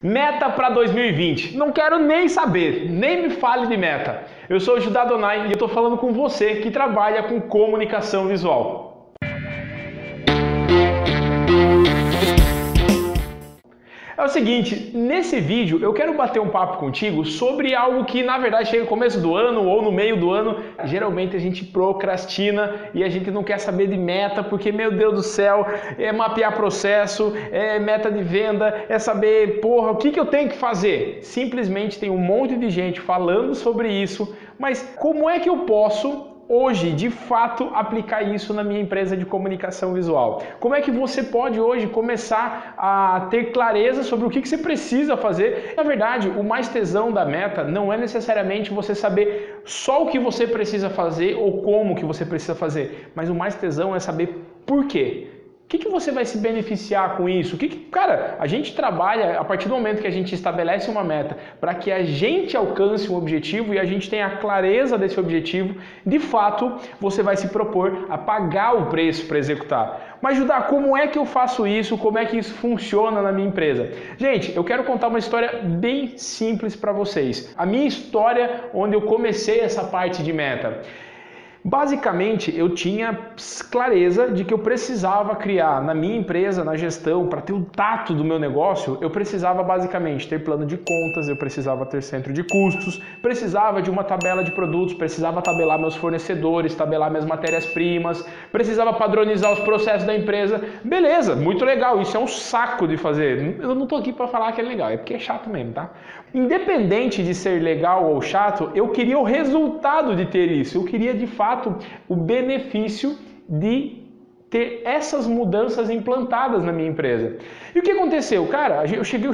Meta para 2020. Não quero nem saber, nem me fale de meta. Eu sou o Judá Donai e eu estou falando com você que trabalha com comunicação visual. É o seguinte, nesse vídeo eu quero bater um papo contigo sobre algo que na verdade chega no começo do ano ou no meio do ano. Geralmente a gente procrastina e a gente não quer saber de meta porque, meu Deus do céu, é mapear processo, é meta de venda, é saber, porra, o que eu tenho que fazer? Simplesmente tem um monte de gente falando sobre isso, mas como é que eu posso hoje, de fato, aplicar isso na minha empresa de comunicação visual? Como é que você pode hoje começar a ter clareza sobre o que você precisa fazer? Na verdade, o mais tesão da meta não é necessariamente você saber só o que você precisa fazer ou como que você precisa fazer, mas o mais tesão é saber por quê. O que você vai se beneficiar com isso? Cara, a gente trabalha a partir do momento que a gente estabelece uma meta para que a gente alcance um objetivo e a gente tenha a clareza desse objetivo, de fato, você vai se propor a pagar o preço para executar. Mas, Judá, como é que eu faço isso? Como é que isso funciona na minha empresa? Gente, eu quero contar uma história bem simples para vocês. A minha história onde eu comecei essa parte de meta. Basicamente, eu tinha clareza de que eu precisava criar na minha empresa, na gestão, para ter o tato do meu negócio, eu precisava basicamente ter plano de contas, eu precisava ter centro de custos, precisava de uma tabela de produtos, precisava tabelar meus fornecedores, tabelar minhas matérias-primas, precisava padronizar os processos da empresa. Beleza, muito legal, isso é um saco de fazer. Eu não estou aqui para falar que é legal, é porque é chato mesmo, tá? Independente de ser legal ou chato, eu queria o resultado de ter isso, eu queria de fato o benefício de ter essas mudanças implantadas na minha empresa. E o que aconteceu? Cara,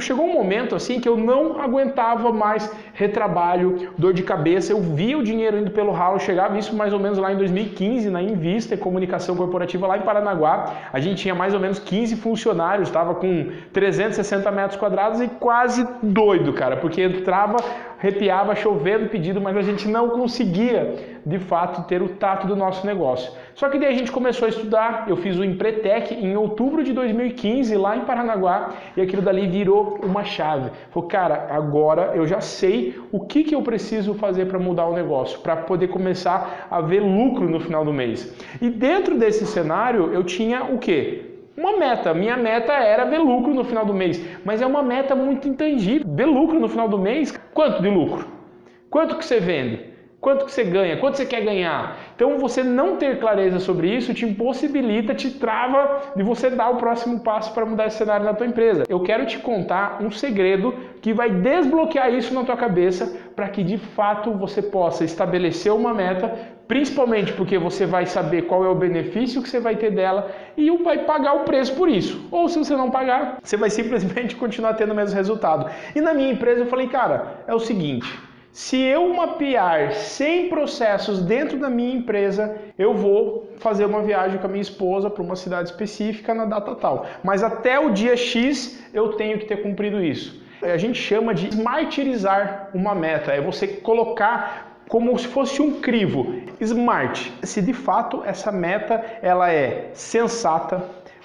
chegou um momento assim que eu não aguentava mais retrabalho, dor de cabeça, eu via o dinheiro indo pelo ralo, chegava isso mais ou menos lá em 2015, na Invista Comunicação Corporativa lá em Paranaguá. A gente tinha mais ou menos 15 funcionários, estava com 360 metros quadrados e quase doido, cara, porque entrava, arrepiava, chovendo pedido, mas a gente não conseguia, de fato, ter o tato do nosso negócio. Só que daí a gente começou a estudar, eu fiz o Empretec em outubro de 2015, lá em Paranaguá, e aquilo dali virou uma chave. Falei, cara, agora eu já sei o que eu preciso fazer para mudar o negócio, para poder começar a ver lucro no final do mês. E dentro desse cenário, eu tinha o quê? Uma meta. Minha meta era ver lucro no final do mês, mas é uma meta muito intangível. Ver lucro no final do mês, quanto de lucro? Quanto que você vende? Quanto que você ganha? Quanto você quer ganhar? Então você não ter clareza sobre isso te impossibilita, te trava de você dar o próximo passo para mudar esse cenário na tua empresa. Eu quero te contar um segredo que vai desbloquear isso na tua cabeça para que de fato você possa estabelecer uma meta, principalmente porque você vai saber qual é o benefício que você vai ter dela e vai pagar o preço por isso. Ou se você não pagar, você vai simplesmente continuar tendo o mesmo resultado. E na minha empresa eu falei, cara, é o seguinte, se eu mapear 100 processos dentro da minha empresa, eu vou fazer uma viagem com a minha esposa para uma cidade específica na data tal. Mas até o dia X eu tenho que ter cumprido isso. A gente chama de smartizar uma meta, é você colocar como se fosse um crivo. Smart, se de fato essa meta ela é sensata,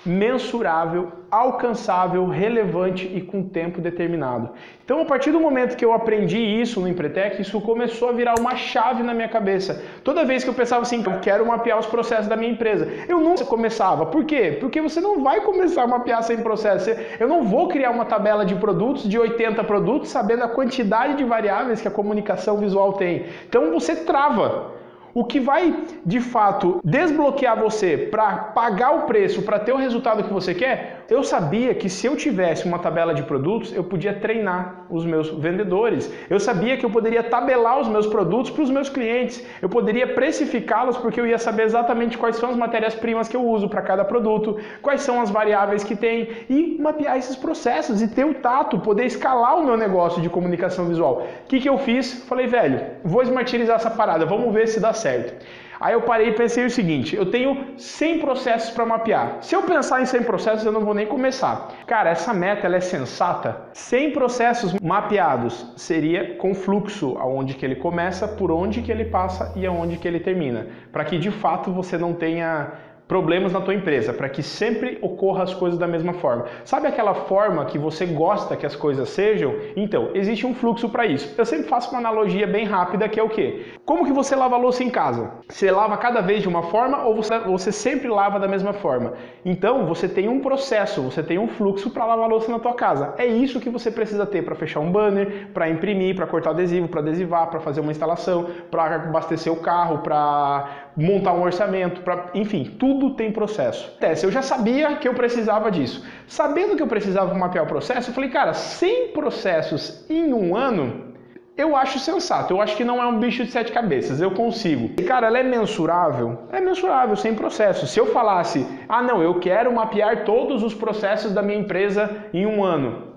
mensurável, alcançável, relevante e com tempo determinado. Então, a partir do momento que eu aprendi isso no Empretec, isso começou a virar uma chave na minha cabeça. Toda vez que eu pensava assim, eu quero mapear os processos da minha empresa, eu nunca começava. Por quê? Porque você não vai começar a mapear sem processo. Eu não vou criar uma tabela de produtos, de 80 produtos, sabendo a quantidade de variáveis que a comunicação visual tem. Então, você trava. O que vai, de fato, desbloquear você para pagar o preço, para ter o resultado que você quer, eu sabia que se eu tivesse uma tabela de produtos, eu podia treinar os meus vendedores. Eu sabia que eu poderia tabelar os meus produtos para os meus clientes. Eu poderia precificá-los porque eu ia saber exatamente quais são as matérias-primas que eu uso para cada produto, quais são as variáveis que tem e mapear esses processos e ter o tato, poder escalar o meu negócio de comunicação visual. O que eu fiz? Falei, velho, vou smartizar essa parada, vamos ver se dá certo. Aí eu parei e pensei o seguinte, eu tenho 100 processos para mapear. Se eu pensar em 100 processos, eu não vou nem começar. Cara, essa meta ela é sensata. 100 processos mapeados seria com fluxo, aonde que ele começa, por onde que ele passa e aonde que ele termina. Para que de fato você não tenha problemas na tua empresa, para que sempre ocorra as coisas da mesma forma. Sabe aquela forma que você gosta que as coisas sejam? Então, existe um fluxo para isso. Eu sempre faço uma analogia bem rápida, que é o quê? Como que você lava a louça em casa? Você lava cada vez de uma forma ou você sempre lava da mesma forma? Então, você tem um processo, você tem um fluxo para lavar a louça na tua casa. É isso que você precisa ter para fechar um banner, para imprimir, para cortar adesivo, para adesivar, para fazer uma instalação, para abastecer o carro, para montar um orçamento, enfim, tudo tem processo. Eu já sabia que eu precisava disso. Sabendo que eu precisava mapear o processo, eu falei, cara, 100 processos em um ano, eu acho sensato. Eu acho que não é um bicho de 7 cabeças, eu consigo. E, cara, ela é mensurável? É mensurável, 100 processos. Se eu falasse, não, eu quero mapear todos os processos da minha empresa em um ano.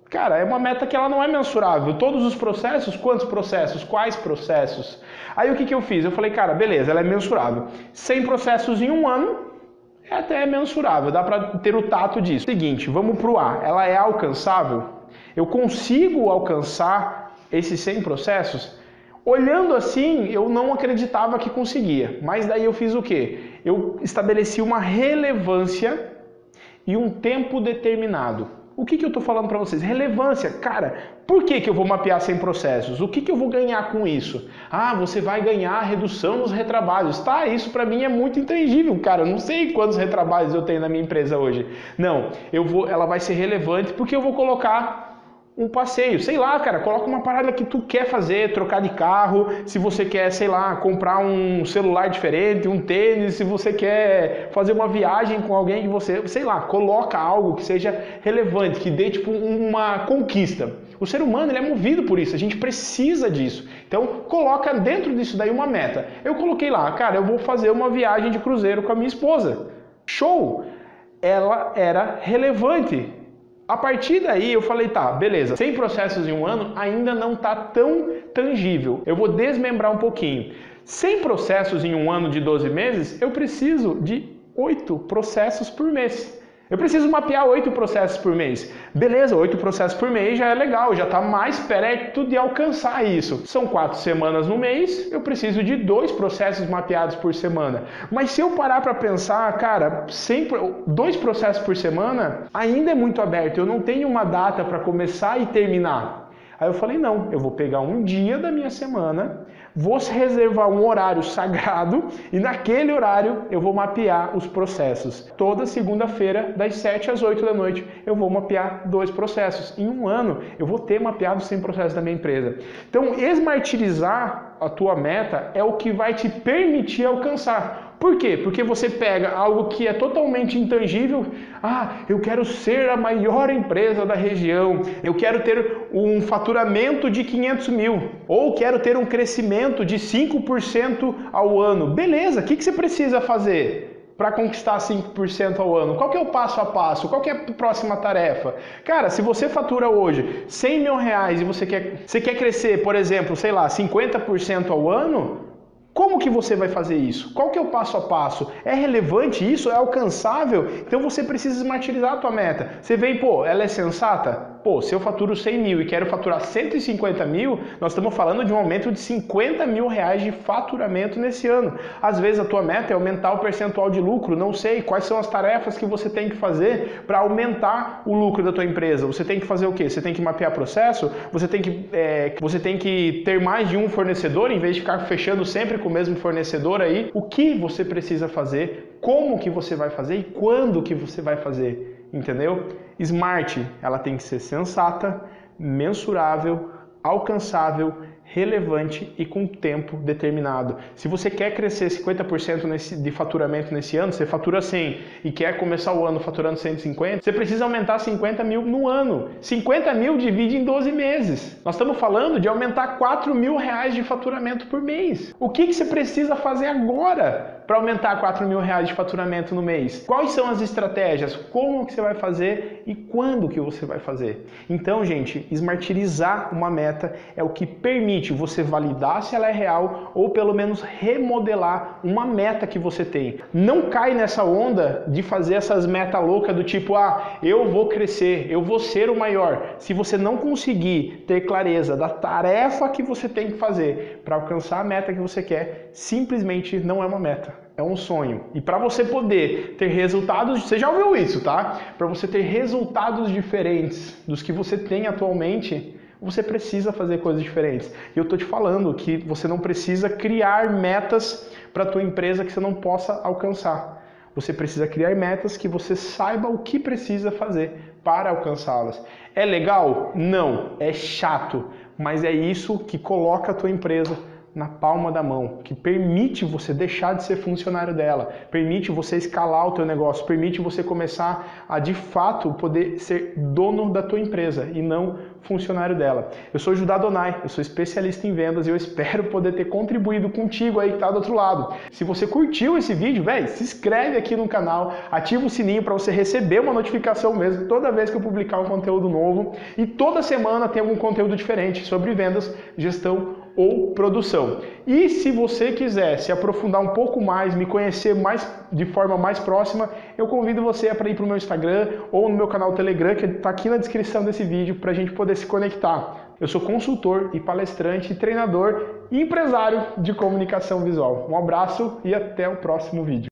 Cara, é uma meta que ela não é mensurável. Todos os processos, quantos processos? Quais processos? Aí o que eu fiz? Eu falei, cara, beleza, ela é mensurável. 100 processos em um ano é até mensurável, dá para ter o tato disso. Seguinte, vamos pro A. Ela é alcançável? Eu consigo alcançar esses 100 processos? Olhando assim, eu não acreditava que conseguia. Mas daí eu fiz o quê? Eu estabeleci uma relevância e um tempo determinado. O que eu estou falando para vocês? Relevância. Cara, por que eu vou mapear 100 processos? O que eu vou ganhar com isso? Você vai ganhar redução nos retrabalhos. Tá, isso para mim é muito intangível, cara. Eu não sei quantos retrabalhos eu tenho na minha empresa hoje. Não, ela vai ser relevante porque eu vou colocar um passeio, sei lá, cara, coloca uma parada que tu quer fazer, trocar de carro, se você quer, sei lá, comprar um celular diferente, um tênis, se você quer fazer uma viagem com alguém que você, sei lá, coloca algo que seja relevante, que dê tipo uma conquista. O ser humano, ele é movido por isso, a gente precisa disso. Então, coloca dentro disso daí uma meta. Eu coloquei lá, cara, eu vou fazer uma viagem de cruzeiro com a minha esposa. Show! Ela era relevante. A partir daí eu falei, tá, beleza, 100 processos em um ano ainda não tá tão tangível. Eu vou desmembrar um pouquinho. 100 processos em um ano de 12 meses, eu preciso de 8 processos por mês. Eu preciso mapear 8 processos por mês. Beleza, 8 processos por mês já é legal, já está mais perto de alcançar isso. São 4 semanas no mês, eu preciso de 2 processos mapeados por semana. Mas se eu parar para pensar, cara, 2 processos por semana ainda é muito aberto. Eu não tenho uma data para começar e terminar. Aí eu falei, não, eu vou pegar um dia da minha semana, vou reservar um horário sagrado e naquele horário eu vou mapear os processos. Toda segunda-feira, das 7 às 8 da noite, eu vou mapear 2 processos. Em um ano, eu vou ter mapeado 100 processos da minha empresa. Então, esmartirizar a tua meta é o que vai te permitir alcançar. Por quê? Porque você pega algo que é totalmente intangível. Eu quero ser a maior empresa da região. Eu quero ter um faturamento de 500 mil. Ou quero ter um crescimento de 5% ao ano. Beleza, o que você precisa fazer para conquistar 5% ao ano? Qual que é o passo a passo? Qual que é a próxima tarefa? Cara, se você fatura hoje 100 mil reais e você quer crescer, por exemplo, sei lá, 50% ao ano, como que você vai fazer isso? Qual que é o passo a passo? É relevante isso? É alcançável? Então você precisa esmartirizar a tua meta. Você vem, ela é sensata? Se eu faturo 100 mil e quero faturar 150 mil, nós estamos falando de um aumento de 50 mil reais de faturamento nesse ano. Às vezes a tua meta é aumentar o percentual de lucro, não sei quais são as tarefas que você tem que fazer para aumentar o lucro da tua empresa. Você tem que fazer o quê? Você tem que mapear processo, você tem que ter mais de um fornecedor, em vez de ficar fechando sempre com o mesmo fornecedor aí. O que você precisa fazer, como que você vai fazer e quando que você vai fazer. Entendeu? Smart, ela tem que ser sensata, mensurável, alcançável, relevante e com tempo determinado. Se você quer crescer 50% de faturamento nesse ano, você fatura 100 e quer começar o ano faturando 150, você precisa aumentar 50 mil no ano. 50 mil divide em 12 meses. Nós estamos falando de aumentar 4 mil reais de faturamento por mês. O que você precisa fazer agora para aumentar 4 mil reais de faturamento no mês? Quais são as estratégias? Como que você vai fazer e quando que você vai fazer? Então, gente, esmartirizar uma meta é o que permite você validar se ela é real ou pelo menos remodelar uma meta que você tem. Não cai nessa onda de fazer essas metas loucas do tipo, eu vou crescer, eu vou ser o maior. Se você não conseguir ter clareza da tarefa que você tem que fazer para alcançar a meta que você quer, simplesmente não é uma meta. é um sonho. E para você poder ter resultados, você já ouviu isso, tá? Para você ter resultados diferentes dos que você tem atualmente, você precisa fazer coisas diferentes. E eu tô te falando que você não precisa criar metas para a tua empresa que você não possa alcançar. Você precisa criar metas que você saiba o que precisa fazer para alcançá-las. É legal? Não. É chato. Mas é isso que coloca a tua empresa na palma da mão, que permite você deixar de ser funcionário dela, permite você escalar o teu negócio, permite você começar a de fato poder ser dono da tua empresa e não funcionário dela. Eu sou Judá Donai, eu sou especialista em vendas e eu espero poder ter contribuído contigo aí que tá do outro lado. Se você curtiu esse vídeo, velho, se inscreve aqui no canal, ativa o sininho para você receber uma notificação mesmo toda vez que eu publicar um conteúdo novo, e toda semana tem algum conteúdo diferente sobre vendas, gestão ou produção. E se você quiser se aprofundar um pouco mais, me conhecer mais de forma mais próxima, eu convido você para ir para o meu Instagram ou no meu canal Telegram, que está aqui na descrição desse vídeo, para a gente poder se conectar. Eu sou consultor e palestrante, treinador e empresário de comunicação visual. Um abraço e até o próximo vídeo.